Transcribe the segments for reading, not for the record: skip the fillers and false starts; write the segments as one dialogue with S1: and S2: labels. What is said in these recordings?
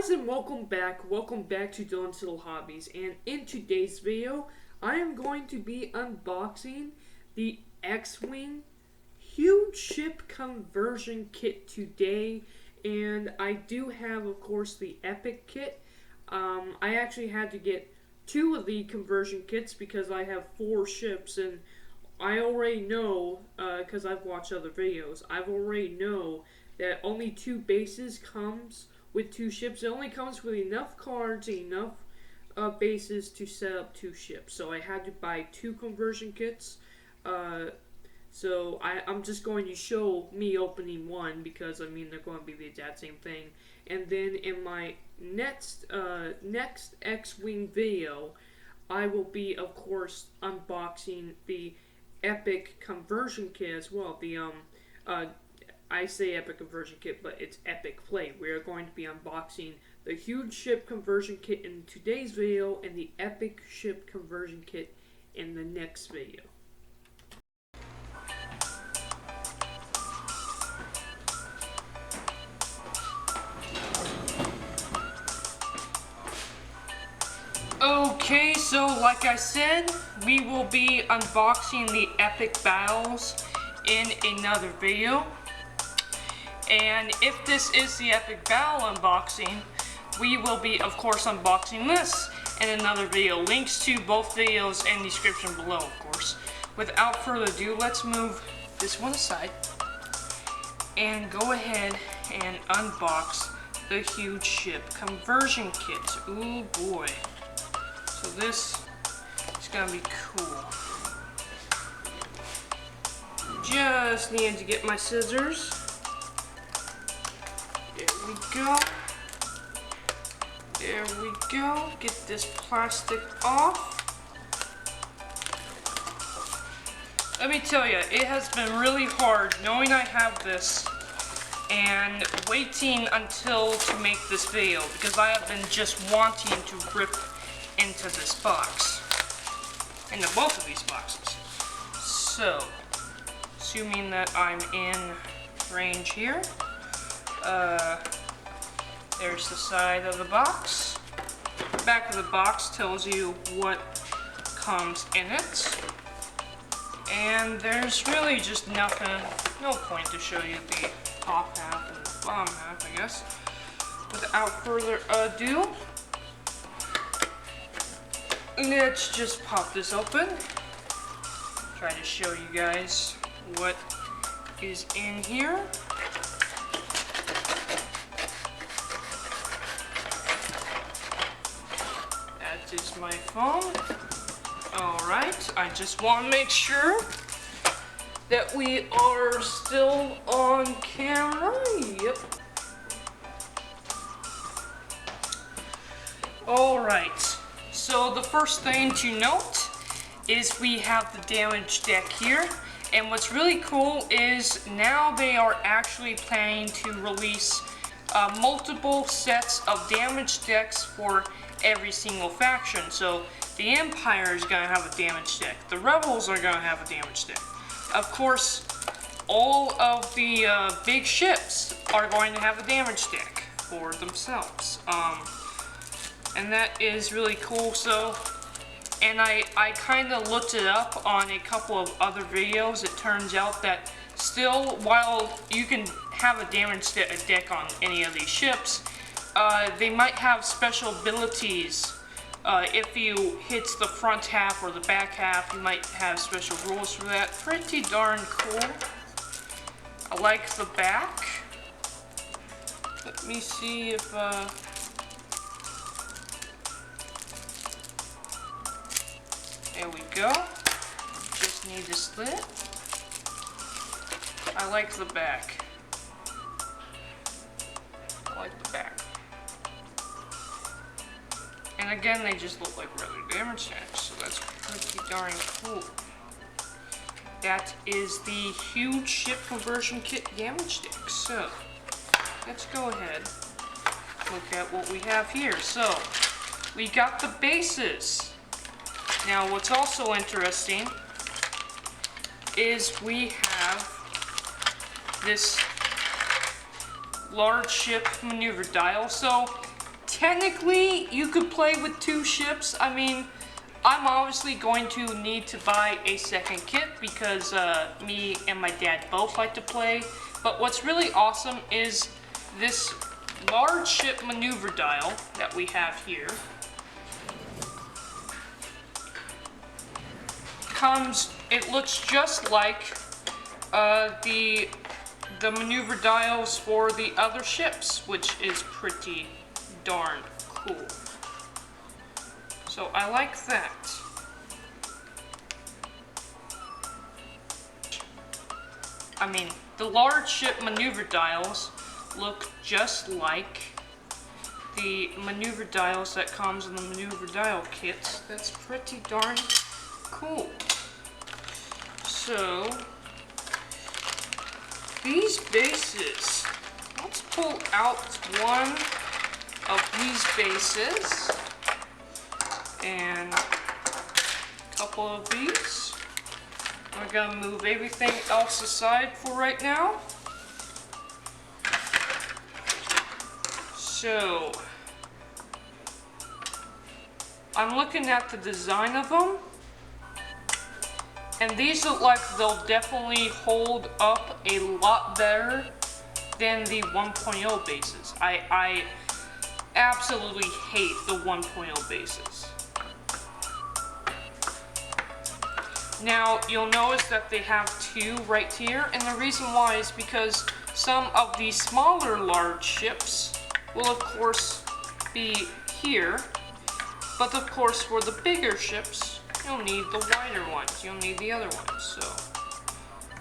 S1: guys, and welcome back to Dylan's Little Hobbies. And in today's video, I am going to be unboxing the X-Wing Huge Ship Conversion Kit today. And I do have, of course, the Epic Kit. I actually had to get 2 of the conversion kits because I have 4 ships, and I already know, because I've watched other videos, I've already know that only 2 bases comes with 2 ships. It only comes with enough cards and enough bases to set up 2 ships. So I had to buy 2 conversion kits. So I'm just going to show me opening one because, I mean, they're going to be the exact same thing. And then in my next X-Wing video, I will be, of course, unboxing the Epic Conversion Kit as well. The I say Epic Conversion Kit, but it's Epic Play. We are going to be unboxing the Huge Ship Conversion Kit in today's video and the Epic Ship Conversion Kit in the next video. Okay, so like I said, we will be unboxing the Epic Battles in another video. And if this is the Epic Battle unboxing, we will be, of course, unboxing this in another video. Links to both videos in the description below, of course. Without further ado, let's move this one aside and go ahead and unbox the Huge Ship Conversion Kit. Ooh boy. So this is gonna be cool. Just needed to get my scissors. There we go. There we go. Get this plastic off. Let me tell you, it has been really hard knowing I have this and waiting until to make this video because I have been just wanting to rip into this box. Into both of these boxes. So, assuming that I'm in range here. There's the side of the box. The back of the box tells you what comes in it. And there's really just nothing, no point to show you the top half and the bottom half, I guess. Without further ado, let's just pop this open. Try to show you guys what is in here. That is my phone. Alright, I just want to make sure that we are still on camera. Yep. Alright, so the first thing to note is we have the damage deck here. And what's really cool is now they are actually planning to release multiple sets of damage decks for every single faction. So the Empire is going to have a damage deck. The Rebels are going to have a damage deck. Of course, all of the big ships are going to have a damage deck for themselves. And that is really cool. So, and I kind of looked it up on a couple of other videos. It turns out that still, while you can have a damage deck on any of these ships, they might have special abilities. If you hit the front half or the back half, you might have special rules for that. Pretty darn cool. I like the back. Let me see if there we go. Just need to slit. I like the back. I like the back. And again, they just look like regular damage decks, so that's pretty darn cool. That is the Huge Ship Conversion Kit damage deck. So, let's go ahead and look at what we have here. So, we got the bases. Now, what's also interesting is we have this large ship maneuver dial. So, technically, you could play with 2 ships. I mean, I'm obviously going to need to buy a second kit because me and my dad both like to play. But what's really awesome is this large ship maneuver dial that we have here. It looks just like the maneuver dials for the other ships, which is pretty darn cool. So I like that. I mean, the large ship maneuver dials look just like the maneuver dials that comes in the maneuver dial kit. That's pretty darn cool. So, these bases, let's pull out one of these bases and a couple of these. We're gonna move everything else aside for right now. So, I'm looking at the design of them, and these look like they'll definitely hold up a lot better than the 1.0 bases. I absolutely hate the 1.0 bases. Now, you'll notice that they have 2 right here, and the reason why is because some of the smaller large ships will of course be here, but of course for the bigger ships, you'll need the wider ones, you'll need the other ones. So,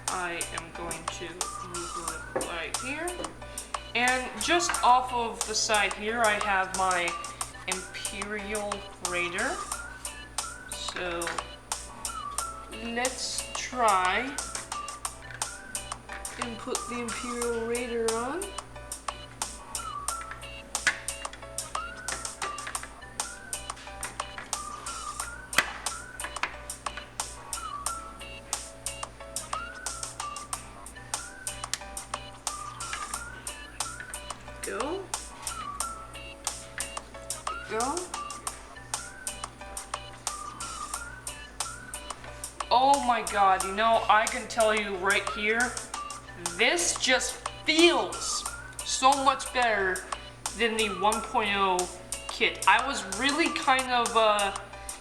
S1: I am going to move it right here. And just off of the side here, I have my Imperial Raider. So, let's try and put the Imperial Raider on. Go. Oh my god, you know, I can tell you right here, this just feels so much better than the 1.0 kit. I was really kind of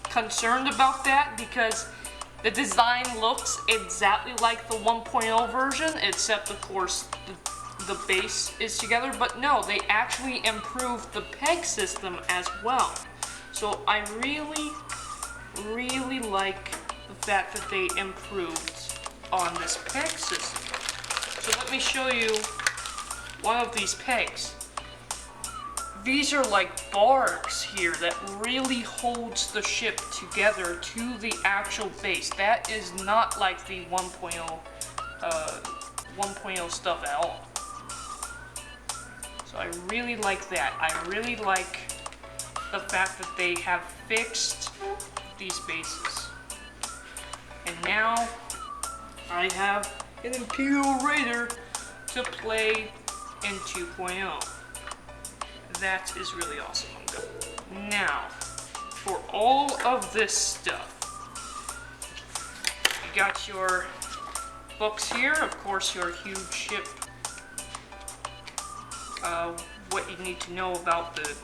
S1: concerned about that because the design looks exactly like the 1.0 version, except of course the base is together, but no, they actually improved the peg system as well. So I really like the fact that they improved on this peg system. So let me show you one of these pegs. These are like bars here that really holds the ship together to the actual base. That is not like the 1.0 stuff at all. So I really like that. I really like the fact that they have fixed these bases. And now I have an Imperial Raider to play in 2.0. That is really awesome. Now, for all of this stuff, you got your books here, of course your huge ship, what you need to know about the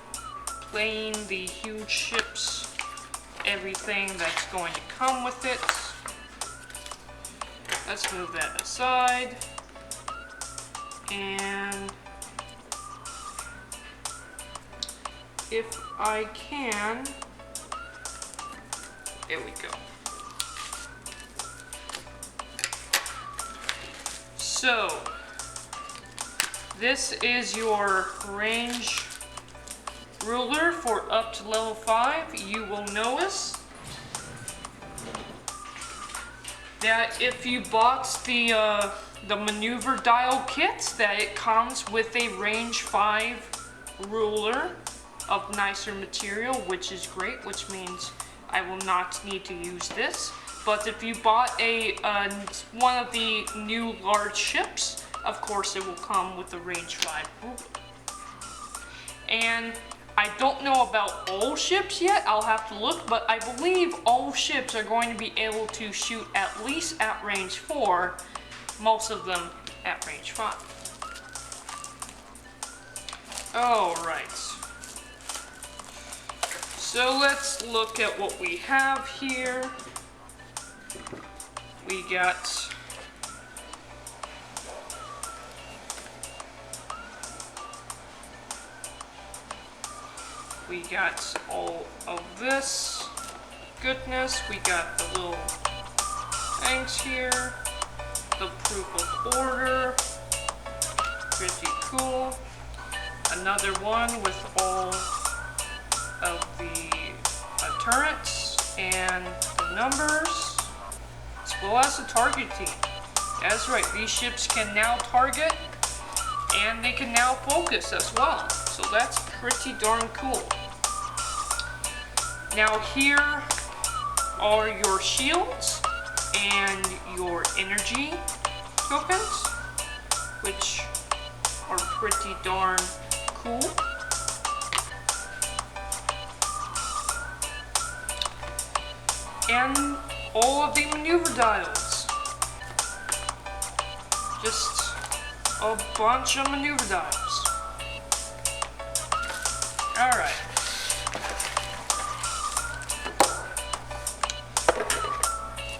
S1: plane, the huge ships, everything that's going to come with it. Let's move that aside. And if I can, there we go. So, this is your range ruler for up to level 5. You will notice that if you bought the maneuver dial kit, that it comes with a range 5 ruler of nicer material, which is great, which means I will not need to use this. But if you bought one of the new large ships, of course it will come with the range 5 ruler. And I don't know about all ships yet, I'll have to look, but I believe all ships are going to be able to shoot at least at range 4, most of them at range 5. Alright. So let's look at what we have here. We got all of this goodness. We got the little things here. The proof of order. Pretty cool. Another one with all of the turrets and the numbers, as well as the targeting. That's right, these ships can now target and they can now focus as well. So that's pretty darn cool. Now here are your shields and your energy tokens, which are pretty darn cool. And all of the maneuver dials. Just a bunch of maneuver dials. Alright.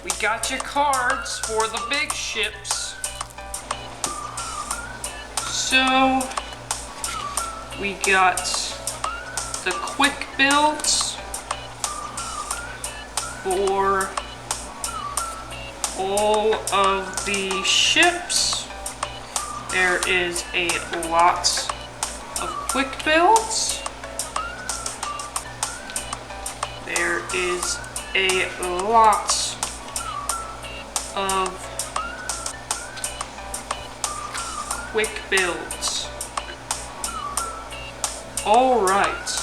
S1: We got your cards for the big ships. So, we got the quick builds for all of the ships. There is a lot of quick builds. There is a lot of quick builds. All right.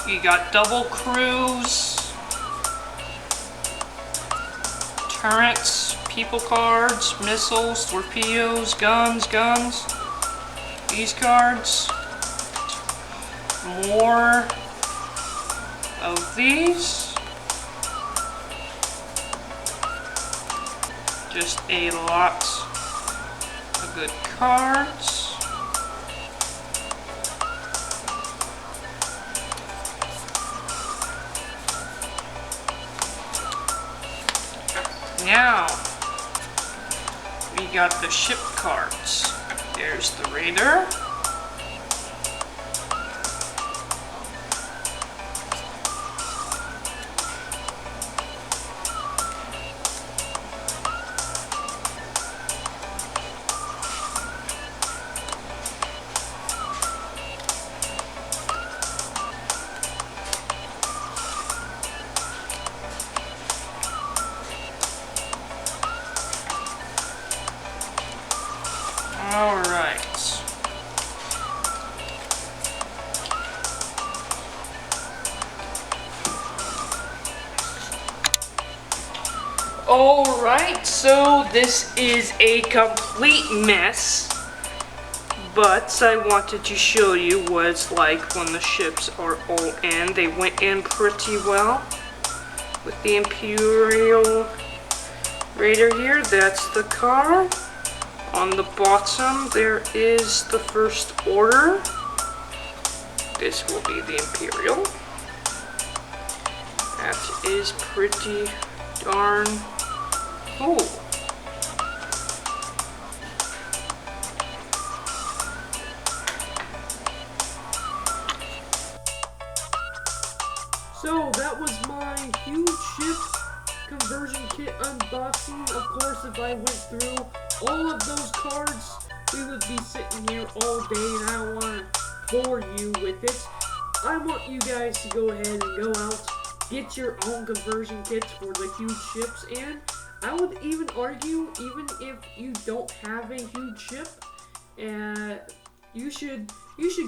S1: You got double crews, turrets, people cards, missiles, torpedoes, guns. These cards. More of these. Just a lot of good cards. Now, we got the ship cards. There's the Raider. Alright, so this is a complete mess, but I wanted to show you what it's like when the ships are all in. They went in pretty well with the Imperial Raider here. That's the car. On the bottom there is the First Order. This will be the Imperial. That is pretty darn cool. So that was my huge ship conversion kit unboxing. Of course, if I went through all of those cards, we would be sitting here all day, and I don't want to bore you with it. I want you guys to go ahead and go out, get your own conversion kits for the huge ships, and I would even argue, even if you don't have a huge ship, you should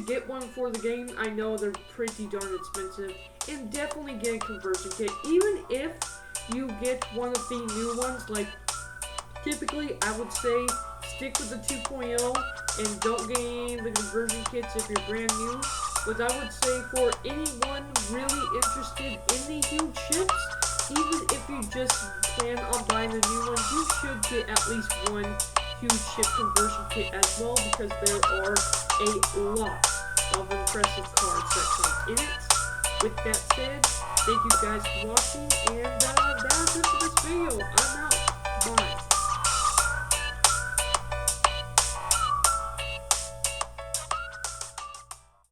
S1: get one for the game. I know they're pretty darn expensive, and definitely get a conversion kit. Even if you get one of the new ones, like typically I would say stick with the 2.0 and don't get any of the conversion kits if you're brand new. But I would say for anyone really interested in the huge ships, even if you just plan on buying the new ones, you should get at least one huge ship conversion kit as well, because there are a lot of impressive cards that come in it. With that said, thank you guys for watching, and that's it for this video. I'm out.